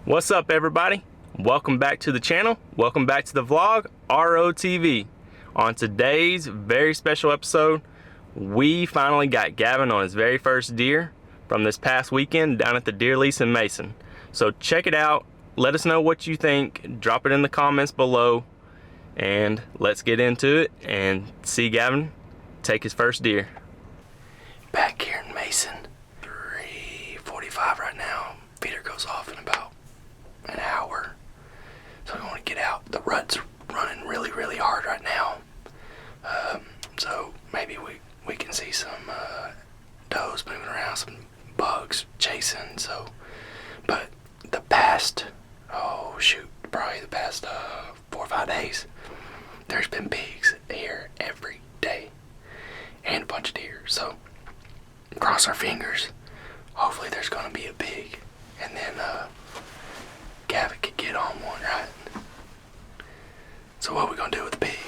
What's up, everybody? Welcome back to the channel. Welcome back to the vlog, ROTV. On today's very special episode, we finally got Gavin on his very first deer from this past weekend down at the deer lease in Mason. So check it out. Let us know what you think. Drop it in the comments below. And let's get into it and see Gavin take his first deer. Back here in Mason, 3:45 right now. Feeder goes off in about an hour. So we want to get out. The rut's running really hard right now. So maybe we can see some does moving around, some bugs chasing. So, but the past, probably the past 4 or 5 days, there's been pigs here every day and a bunch of deer. So cross our fingers. Hopefully there's gonna be a pig, and then Gavin could get on one, right? So what are we gonna do with the pig?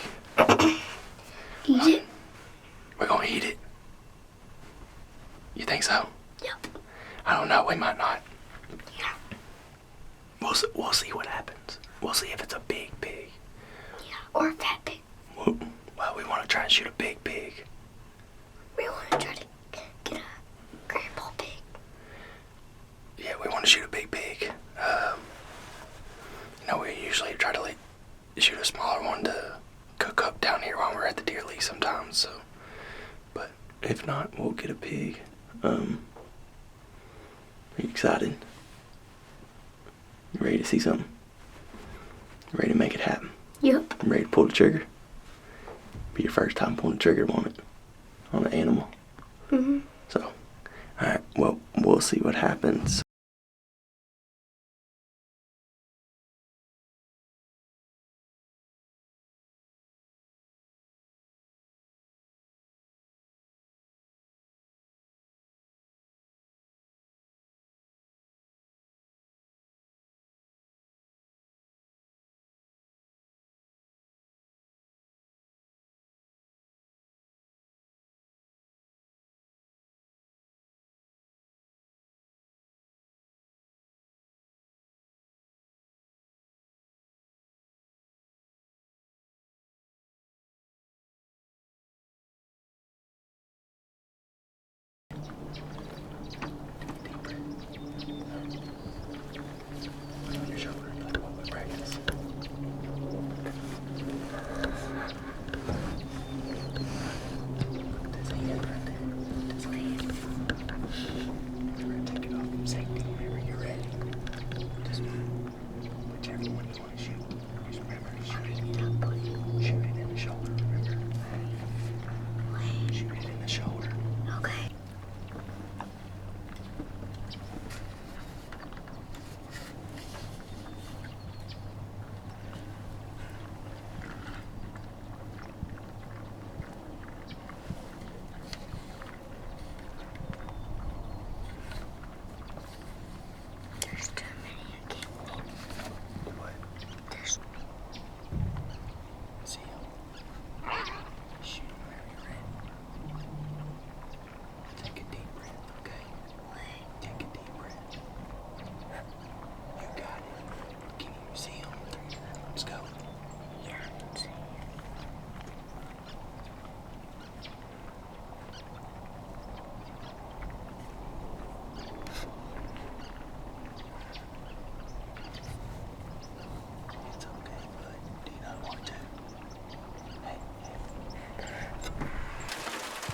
Eat it. We're gonna eat it. You think so? Yep. I don't know. We might not. Yeah. We'll see what happens. We'll see if it's a big pig. Yeah. Or a fat pig. Well, we want to try and shoot a big pig. We want to try to get a grandpa pig. Yeah, we want to shoot a big pig. We usually try to shoot a smaller one to cook up down here while we're at the deer lease sometimes. So, but if not, we'll get a pig. Are you excited? You ready to see something? You ready to make it happen? Yep. You ready to pull the trigger? Be your first time pulling the trigger, won't it? On an animal. Mhm. So, alright, well, we'll see what happens.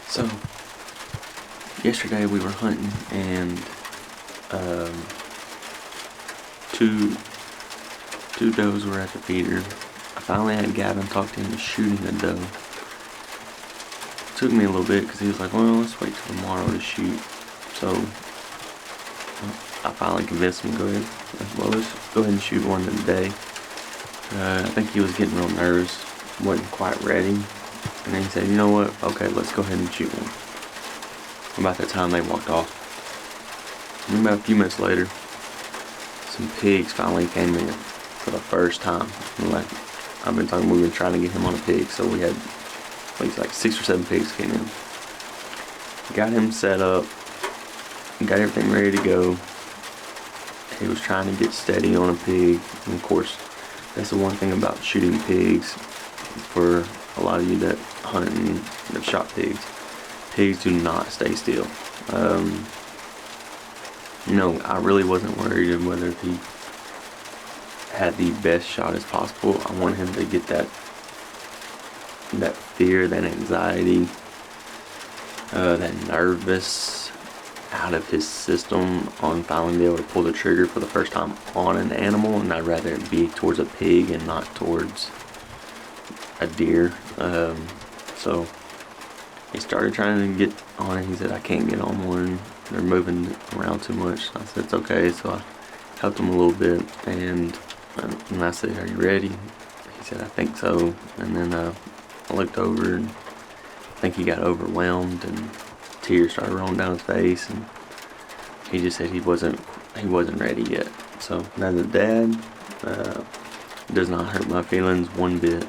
So, yesterday we were hunting, and two does were at the feeder. I finally had Gavin talk to him to shooting a doe. Took me a little bit because he was like, well, let's wait till tomorrow to shoot. So I finally convinced him to go ahead. Well, let's go ahead and shoot one today. I think he was getting real nervous, wasn't quite ready. And then he said, you know what, okay, let's go ahead and shoot one. About that time they walked off. And about a few minutes later, some pigs finally came in for the first time. And we've been trying to get him on a pig, so we had at least like 6 or 7 pigs came in. Got him set up, got everything ready to go, he was trying to get steady on a pig. And of course, that's the one thing about shooting pigs. For a lot of you that hunt and have shot pigs, pigs do not stay still. I really wasn't worried of whether he had the best shot as possible. I want him to get that fear, that anxiety, that nervous out of his system on finally being able to pull the trigger for the first time on an animal, and I'd rather it be towards a pig and not towards a deer. So he started trying to get on it. He said, I can't get on one, they're moving around too much. I said, it's okay. So I helped him a little bit, and I said, are you ready? He said, I think so. And then I looked over, and I think he got overwhelmed, and tears started rolling down his face, and he just said he wasn't ready yet. So as a dad, it does not hurt my feelings one bit.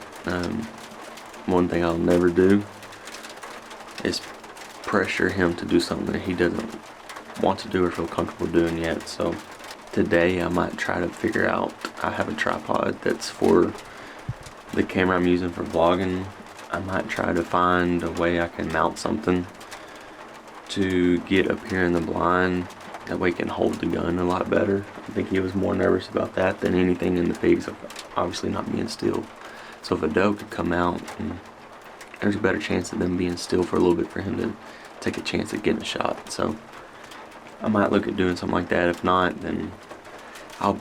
One thing I'll never do is pressure him to do something that he doesn't want to do or feel comfortable doing yet. So today I might try to figure out, I have a tripod that's for the camera I'm using for vlogging. I might try to find a way I can mount something to get up here in the blind. That way I can hold the gun a lot better. I think he was more nervous about that than anything in the pigs, obviously not being still. So if a doe could come out, and there's a better chance of them being still for a little bit for him to take a chance at getting a shot. So I might look at doing something like that. If not, then I'll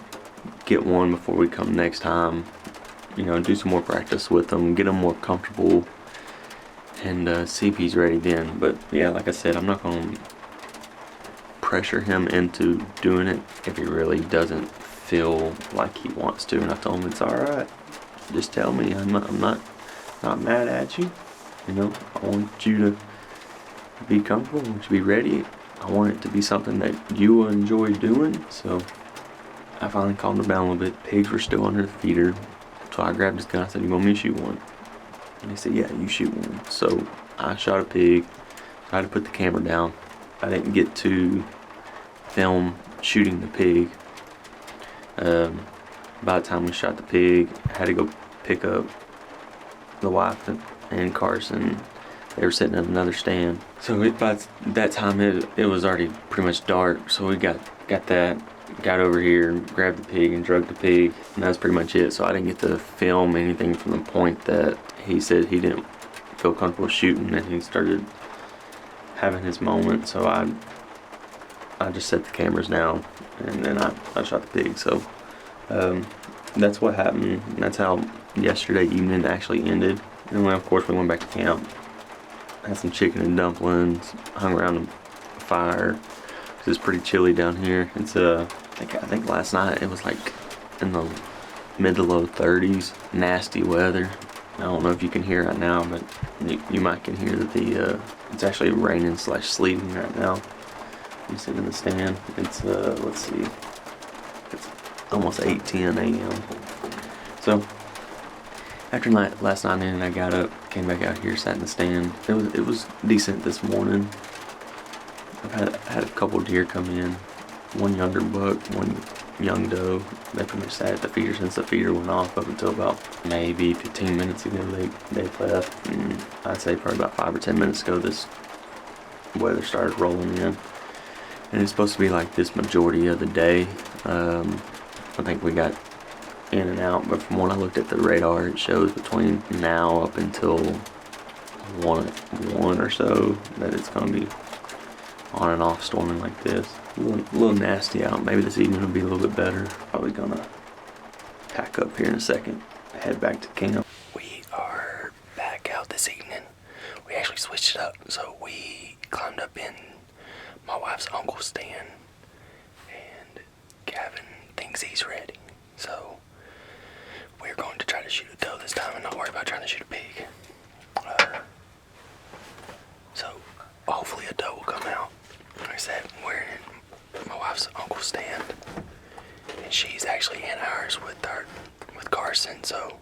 get one before we come next time. Do some more practice with them, get them more comfortable, and see if he's ready then. But yeah, like I said, I'm not going to pressure him into doing it if he really doesn't feel like he wants to. And I told him it's alright. Just tell me. I'm not mad at you. I want you to be comfortable. I want you to be ready. I want it to be something that you will enjoy doing. So I finally calmed him down a little bit. Pigs were still under the feeder. So I grabbed his gun. I said, you want me to shoot one? And he said, yeah, you shoot one. So I shot a pig. I had to put the camera down. I didn't get to film shooting the pig. By the time we shot the pig, I had to go pick up the wife and Carson. They were sitting at another stand. So by that time it was already pretty much dark. So we got that, got over here, grabbed the pig and drugged the pig, and that's pretty much it. So I didn't get to film anything from the point that he said he didn't feel comfortable shooting, and he started having his moment. So I just set the cameras down, and then I shot the pig. So that's what happened. That's how yesterday evening actually ended. And then of course we went back to camp, had some chicken and dumplings, hung around a fire. It's pretty chilly down here. It's I think last night it was like in the mid to low 30s. Nasty weather. I don't know if you can hear right now, but you might can hear that it's actually raining / sleeting right now. I'm sitting in the stand. It's let's see, it's almost 8:10 a.m. So after last night in, I got up, came back out here, sat in the stand. It was decent this morning. I've had a couple deer come in, one younger buck, one young doe. They pretty much sat at the feeder since the feeder went off up until about maybe 15 minutes ago. They left, and I'd say probably about 5 or 10 minutes ago this weather started rolling in. And it's supposed to be like this majority of the day. I think we got in and out, but from when I looked at the radar, it shows between now up until 1 or so that it's going to be on and off storming like this. A little nasty out. Maybe this evening will be a little bit better. Probably gonna pack up here in a second, head back to camp. We are back out this evening. We actually switched it up. So we climbed up in my wife's uncle's stand, and Gavin thinks he's ready. So we're going to try to shoot a doe this time and not worry about trying to shoot a pig. So hopefully a doe will come out. Like I said, we're in my wife's uncle's stand, and she's actually in ours with Carson. So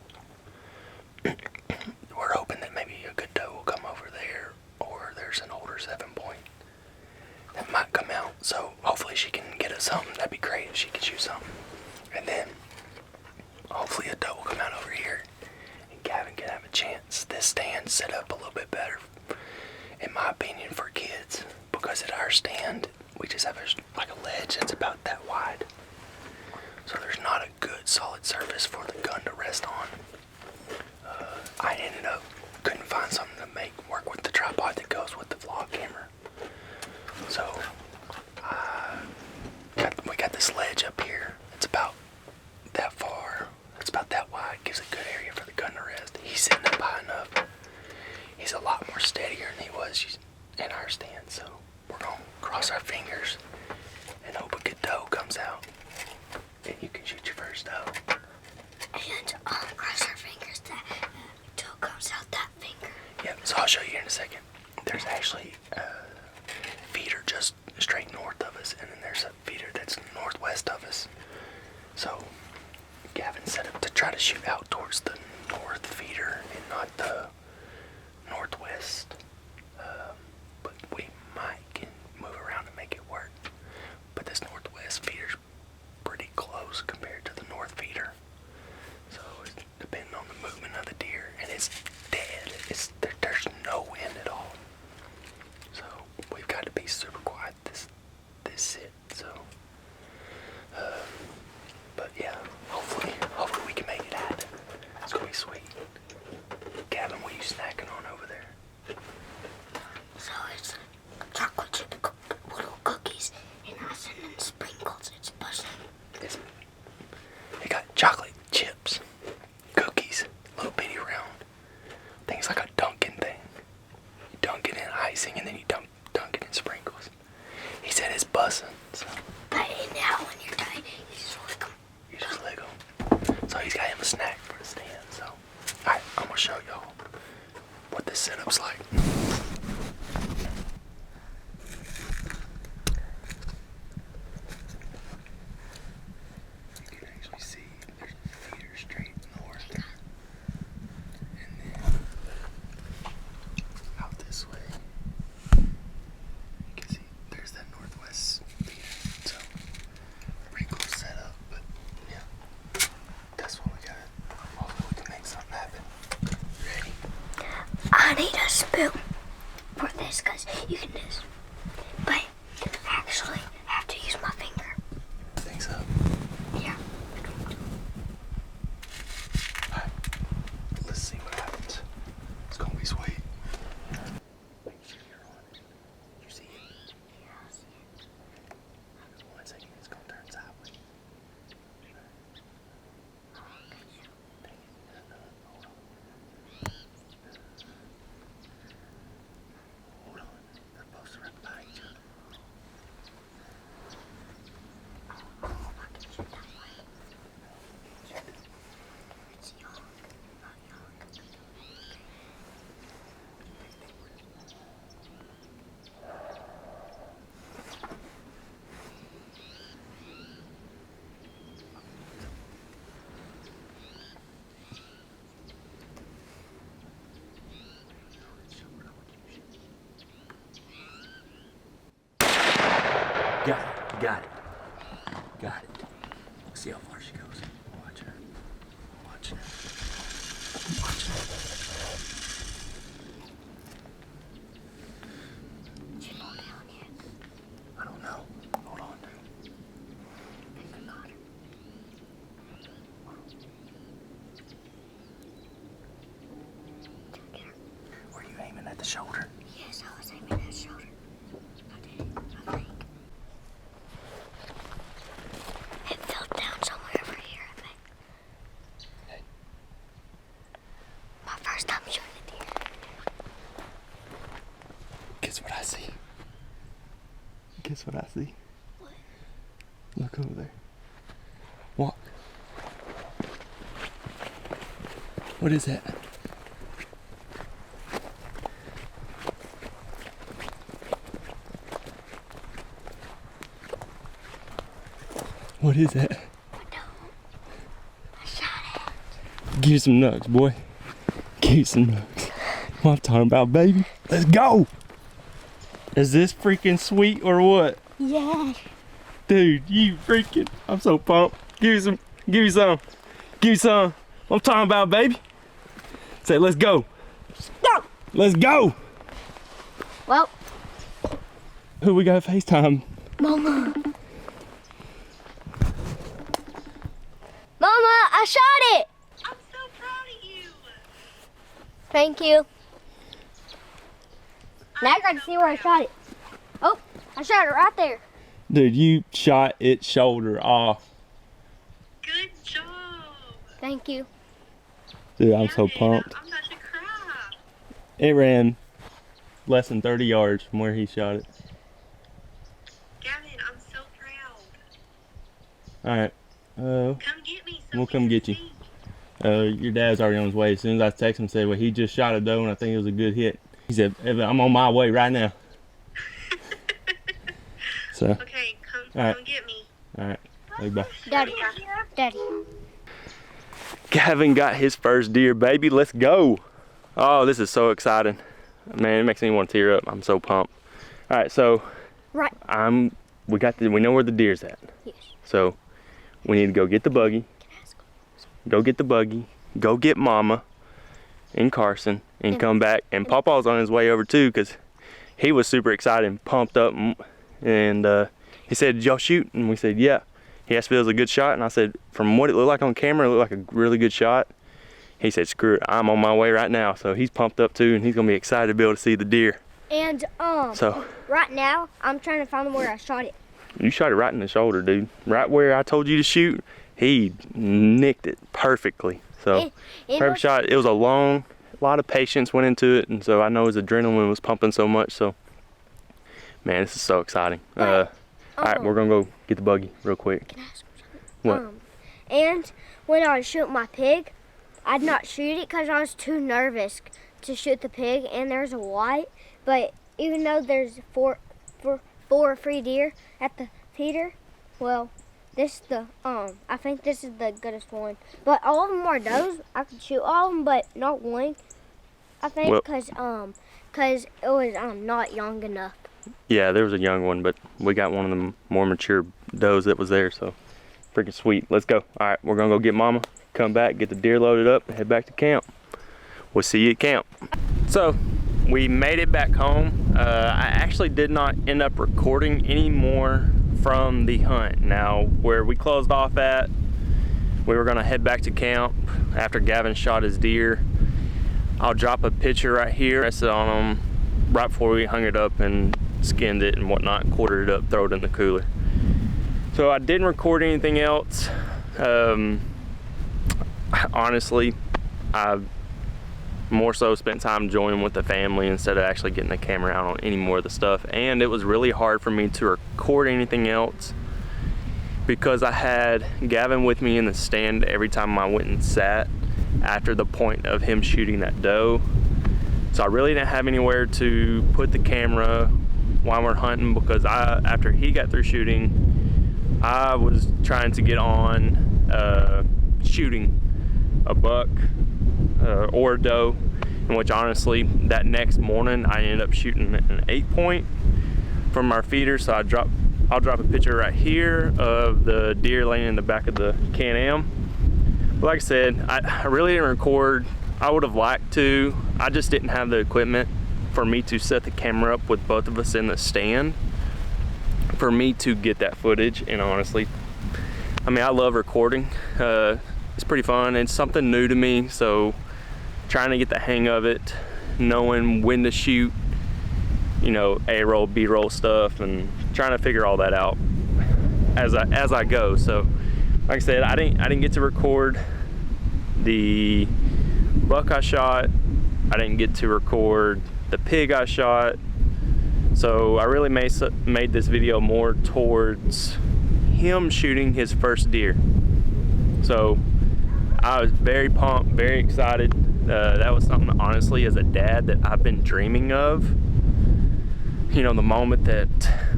we're hoping that maybe a good doe will come over there, or there's an older 7-point that might come out. So hopefully she can get us something. That'd be great if she could shoot something. And then hopefully a doe will come out over here and Gavin can have a chance. This stand set up a little bit better, in my opinion, for kids, because at our stand we just have like a ledge that's about that wide. So there's not a good solid surface for the gun to rest on. I ended up couldn't find something to work with the tripod that goes with the vlog camera. So we got this ledge up here. It's about that far. It's about that wide. Gives a good area for the gun to rest. He's sitting up high enough. He's a lot more steadier than he was in our stand. So we're gonna cross our fingers and hope a good doe comes out. And you can shoot your first doe. And cross our fingers that doe comes out that finger. Yep, so I'll show you in a second. There's actually a feeder just straight north of us, and then there's a feeder that's northwest of us. So Gavin set up to try to shoot out towards the north feeder and not the northwest. But we can move around and make it work. But this northwest feeder's pretty close compared to the north feeder. So it's depending on the movement of the deer, and it's dead. There's no wind at all. So we've got to be super quiet this sit. So, but yeah, hopefully we can make it happen. It's gonna be sweet. Gavin, what are you snacking on over there? So it's chocolate chip little cookies and icing and sprinkles. It's buzzing. It got chocolate chips, cookies, little bitty round. Things like a Dunkin' thing. You dunk it in icing and then you dunk it in sprinkles. He said it's buzzing. So. But now when you're done, you just lick them. You just lick them. So he's got him a snack for the stand. So, alright, I'm gonna show y'all what this setup's like. You can actually see there's a feeder straight north. And then out this way, you can see there's that northwest feeder. So, pretty cool setup, but yeah, that's what we got. Hopefully we can make something happen. Ready? I need a spoon for this because you can just. But actually, I have to use my finger. I think so. Yeah. Alright, let's see what happens. It's gonna be sweet. Make sure you're on it. You see it? Yeah, I see it. 1 second, it's gonna turn sideways. Hold on. They're both right by each other. It's young, not young. Got it. Let's see how far she goes. Watch her. Watch her. She go down yet? I don't know. Hold on, dude. I forgot her. Did you get her? Were you aiming at the shoulder? Yes, I was aiming at shoulder. I did, I think. It fell down somewhere over here, I think. Hey. My first time shooting a deer. Guess what I see? Guess what I see? What? Look over there. Walk. What is that? What is that? I don't. I shot it. Give you some nugs, boy. Give you some nugs. What I'm talking about, baby. Let's go. Is this freaking sweet or what? Yeah. Dude, you freaking, I'm so pumped. Give me some, give me some, give me some. I'm talking about, baby. Say, let's go. Go. Let's go. Well, Who we got FaceTime? Mama. Mama, I shot it. I'm so proud of you. Thank you. Now I got to see where I shot it. Oh, I shot it right there. Dude, you shot its shoulder off. Good job. Thank you. Dude, I'm so Gavin, pumped. I'm about to cry. It ran less than 30 yards from where he shot it. Gavin, I'm so proud. All right. Come get me. So We'll come get you. Your dad's already on his way. As soon as I text him, said, well, he just shot a doe and I think it was a good hit. He said, I'm on my way right now. So, Okay, All right. come get me. all right. Bye. Daddy. Daddy. Gavin got his first deer, baby. Let's go. Oh, this is so exciting. Man, it makes me want to tear up. I'm so pumped. All right, so Right. we know where the deer's at. Yes. So we need to go get the buggy. Go get the buggy. Go get Mama and Carson and come back. And Pawpaw's on his way over too because he was super excited and pumped up. And he said, "Did y'all shoot?" And we said, "Yeah." He asked if it was a good shot, and I said, "From what it looked like on camera, it looked like a really good shot." He said, "Screw it, I'm on my way right now." So he's pumped up too, and he's gonna be excited to be able to see the deer. And So right now I'm trying to find where I shot it. you shot it right in the shoulder, dude. Right where I told you to shoot, he nicked it perfectly. So perfect shot. It was a lot of patience went into it, and so I know his adrenaline was pumping so much. So man, this is so exciting. All right, we're gonna go get the buggy real quick. Can I ask something? What? And when I was shooting my pig, I'd not shoot it because I was too nervous to shoot the pig, and there's a white. But even though there's four free deer at the feeder, well, this is the I think this is the goodest one. But all of them are does. I could shoot all of them, but not one. I think Well- because it was not young enough. Yeah, there was a young one, but we got one of the more mature does that was there, so freaking sweet. Let's go. All right, we're gonna go get Mama, come back, get the deer loaded up, and head back to camp. We'll see you at camp. So we made it back home. I actually did not end up recording any more from the hunt. Now, where we closed off at, we were gonna head back to camp after Gavin shot his deer. I'll drop a picture right here. I set on them right before we hung it up and skinned it and whatnot, quartered it up, throw it in the cooler. So I didn't record anything else. Honestly, I more so spent time enjoying with the family instead of actually getting the camera out on any more of the stuff. And it was really hard for me to record anything else because I had Gavin with me in the stand every time I went and sat after the point of him shooting that doe. So I really didn't have anywhere to put the camera while we're hunting because after he got through shooting, I was trying to get on shooting a buck or a doe, in which honestly that next morning I ended up shooting an 8-point from our feeder. So I'll drop a picture right here of the deer laying in the back of the Can-Am. But like I said, I really didn't record. I would have liked to. I just didn't have the equipment for me to set the camera up with both of us in the stand for me to get that footage. And honestly, I mean, I love recording. It's pretty fun. It's something new to me, so trying to get the hang of it, knowing when to shoot, you know, A-roll, B-roll stuff, and trying to figure all that out as I go. So like I said, I didn't get to record the buck I shot. I didn't get to record the pig I shot. So I really made this video more towards him shooting his first deer. So I was very pumped, very excited. That was something, honestly, as a dad, that I've been dreaming of. You know, the moment that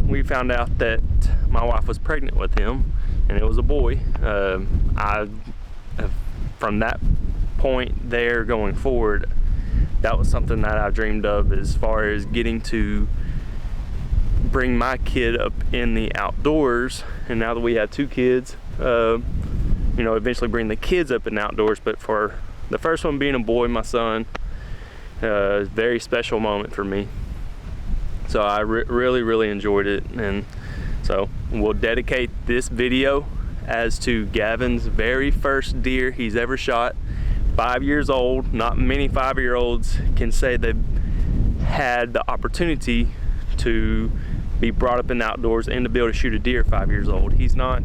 we found out that my wife was pregnant with him, and it was a boy, from that point there going forward, that was something that I dreamed of as far as getting to bring my kid up in the outdoors, and now that we have 2 kids, you know, eventually bring the kids up in the outdoors. But for the first one being a boy, my son, a very special moment for me. So I really enjoyed it, and so we'll dedicate this video as to Gavin's very first deer he's ever shot. 5 years old. Not many 5-year-olds can say they've had the opportunity to be brought up in the outdoors and to be able to shoot a deer at 5 years old. He's not,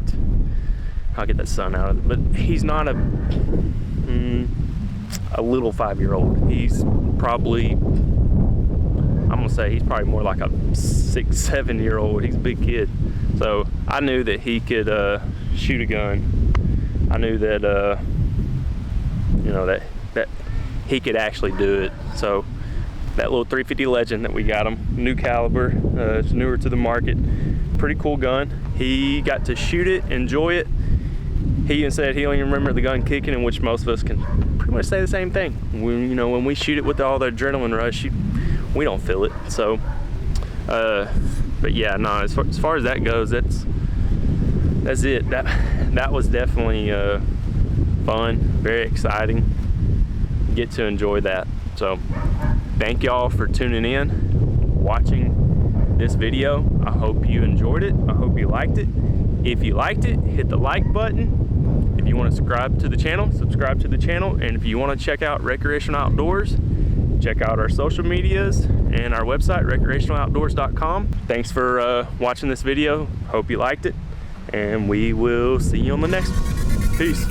I'll get that sun out of it, but he's not a little 5-year-old. He's probably, I'm gonna say he's probably more like a 6-7-year-old. He's a big kid. So I knew that he could shoot a gun. I knew that you know, that he could actually do it. So that little 350 Legend that we got him, new caliber, it's newer to the market, pretty cool gun. He got to shoot it, enjoy it. He even said he don't even remember the gun kicking, in which most of us can pretty much say the same thing. You know, when we shoot it with all the adrenaline rush, we don't feel it. So, but yeah, no, as far as that goes, that's it. That was definitely fun, very exciting. Get to enjoy that. So thank y'all for tuning in, watching this video. I hope you enjoyed it. I hope you liked it. If you liked it, hit the like button. If you want to subscribe to the channel, subscribe to the channel. And if you want to check out Recreational Outdoors, check out our social medias and our website, recreationaloutdoors.com. Thanks for watching this video. Hope you liked it, and we will see you on the next one. Peace.